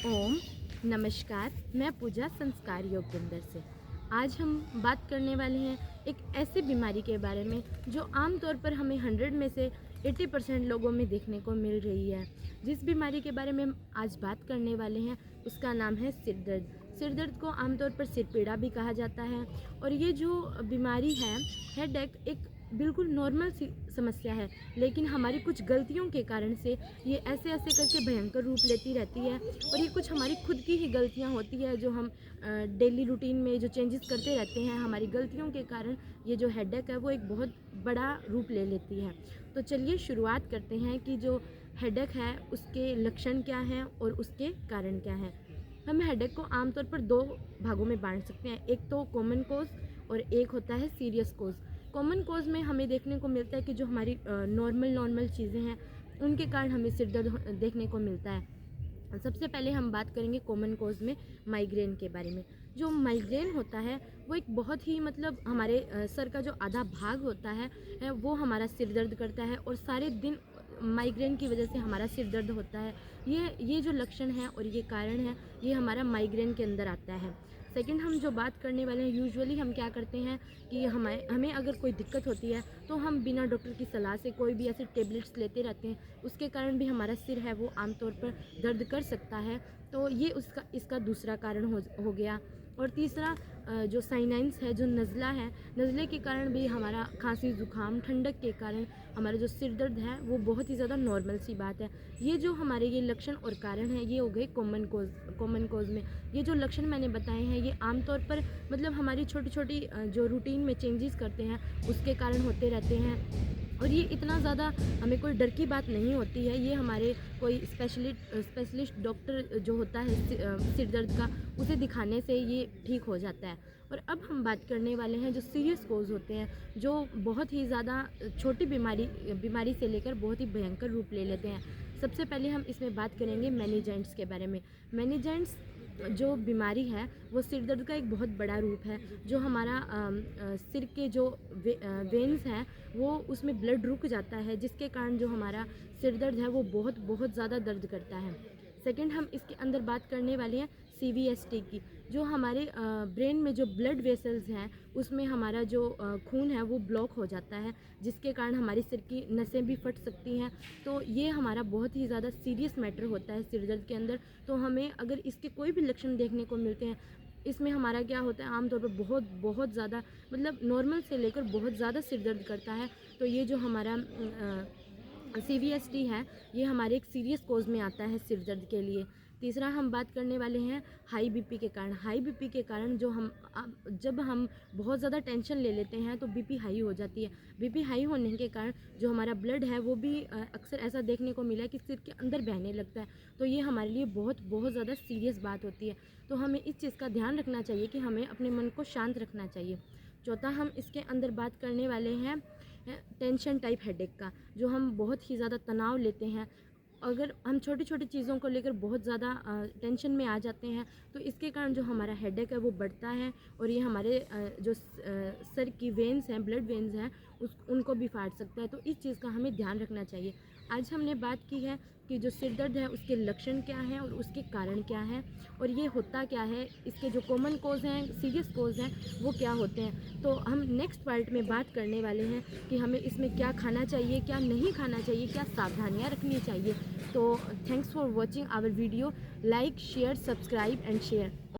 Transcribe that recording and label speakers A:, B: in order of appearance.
A: ओम नमस्कार। मैं पूजा संस्कार योग केंद्र से। आज हम बात करने वाले हैं एक ऐसी बीमारी के बारे में जो आमतौर पर हमें 100 में से 80% लोगों में देखने को मिल रही है। जिस बीमारी के बारे में हम आज बात करने वाले हैं उसका नाम है सिर दर्द। सिर दर्द को आमतौर पर सिर पीड़ा भी कहा जाता है और ये जो बीमारी है हेडेक एक बिल्कुल नॉर्मल सी समस्या है, लेकिन हमारी कुछ गलतियों के कारण से ये ऐसे ऐसे करके भयंकर रूप लेती रहती है और ये कुछ हमारी खुद की ही गलतियां होती है जो हम डेली रूटीन में जो चेंजेस करते रहते हैं। हमारी गलतियों के कारण ये जो हेडेक है वो एक बहुत बड़ा रूप ले लेती है। तो चलिए शुरुआत करते हैं कि जो हेडेक है उसके लक्षण क्या हैं और उसके कारण क्या हैं। हम हेडेक को आमतौर पर दो भागों में बांट सकते हैं, एक तो कॉमन कोज और एक होता है सीरियस कोज। कॉमन कोज में हमें देखने को मिलता है कि जो हमारी नॉर्मल चीज़ें हैं उनके कारण हमें सिर दर्द देखने को मिलता है। सबसे पहले हम बात करेंगे कॉमन कोज में माइग्रेन के बारे में। जो माइग्रेन होता है वो एक बहुत ही हमारे सर का जो आधा भाग होता है वो हमारा सिर दर्द करता है और सारे दिन माइग्रेन की वजह से हमारा सिर दर्द होता है। ये जो लक्षण है और ये कारण है ये हमारा माइग्रेन के अंदर आता है। सेकंड हम जो बात करने वाले हैं, यूजुअली हम क्या करते हैं कि हमें अगर कोई दिक्कत होती है तो हम बिना डॉक्टर की सलाह से कोई भी ऐसे टेबलेट्स लेते रहते हैं, उसके कारण भी हमारा सिर है वो आमतौर पर दर्द कर सकता है। तो ये इसका दूसरा कारण हो गया। और तीसरा जो साइनाइंस है, जो नज़ला है, नज़ले के कारण भी हमारा खांसी जुकाम ठंडक के कारण हमारा जो सिर दर्द है वो बहुत ही ज़्यादा नॉर्मल सी बात है। ये जो हमारे ये लक्षण और कारण हैं ये हो गए कॉमन कोज में। ये जो लक्षण मैंने बताए हैं ये आमतौर पर हमारी छोटी छोटी जो रूटीन में चेंजेस करते हैं उसके कारण होते रहते हैं और ये इतना ज़्यादा हमें कोई डर की बात नहीं होती है। ये हमारे कोई स्पेशलिस्ट डॉक्टर जो होता है सिर दर्द का, उसे दिखाने से ये ठीक हो जाता है। और अब हम बात करने वाले हैं जो सीरियस कोज होते हैं, जो बहुत ही ज़्यादा छोटी बीमारी से लेकर बहुत ही भयंकर रूप ले लेते हैं। सबसे पहले हम इसमें बात करेंगे मेनिंजाइटिस के बारे में। मेनिंजाइटिस जो बीमारी है वो सिर दर्द का एक बहुत बड़ा रूप है। जो हमारा सिर के जो वेन्स हैं वो उसमें ब्लड रुक जाता है, जिसके कारण जो हमारा सिर दर्द है वो बहुत ज़्यादा दर्द करता है। सेकंड हम इसके अंदर बात करने वाले हैं CVST की। जो हमारे ब्रेन में जो ब्लड वेसल्स हैं उसमें हमारा जो खून है वो ब्लॉक हो जाता है, जिसके कारण हमारी सिर की नसें भी फट सकती हैं। तो ये हमारा बहुत ही ज़्यादा सीरियस मैटर होता है सिर दर्द के अंदर। तो हमें अगर इसके कोई भी लक्षण देखने को मिलते हैं, इसमें हमारा क्या होता है, आमतौर पर बहुत ज़्यादा नॉर्मल से लेकर बहुत ज़्यादा सिर दर्द करता है। तो ये जो हमारा CVST है ये हमारे एक सीरियस कोज में आता है सिर दर्द के लिए। तीसरा हम बात करने वाले हैं हाई बीपी के कारण। हाई बीपी के कारण जब हम बहुत ज़्यादा टेंशन ले लेते हैं तो बीपी हाई हो जाती है। बीपी हाई होने के कारण जो हमारा ब्लड है वो भी अक्सर ऐसा देखने को मिला है कि सिर के अंदर बहने लगता है। तो ये हमारे लिए बहुत ज़्यादा सीरियस बात होती है। तो हमें इस चीज़ का ध्यान रखना चाहिए कि हमें अपने मन को शांत रखना चाहिए। चौथा हम इसके अंदर बात करने वाले हैं टेंशन टाइप हेडेक का। जो हम बहुत ही ज़्यादा तनाव लेते हैं, अगर हम छोटी छोटी चीज़ों को लेकर बहुत ज़्यादा टेंशन में आ जाते हैं तो इसके कारण जो हमारा हेडेक है वो बढ़ता है और ये हमारे जो सर की वेन्स हैं, ब्लड वेन्स हैं, उनको भी फाड़ सकता है। तो इस चीज़ का हमें ध्यान रखना चाहिए। आज हमने बात की है कि जो सिर दर्द है उसके लक्षण क्या हैं और उसके कारण क्या हैं और ये होता क्या है, इसके जो कॉमन कोज हैं, सीरियस कोज हैं, वो क्या होते हैं। तो हम नेक्स्ट पार्ट में बात करने वाले हैं कि हमें इसमें क्या खाना चाहिए, क्या नहीं खाना चाहिए, क्या सावधानियाँ रखनी चाहिए। तो thanks for watching our video. Like, share, subscribe and share.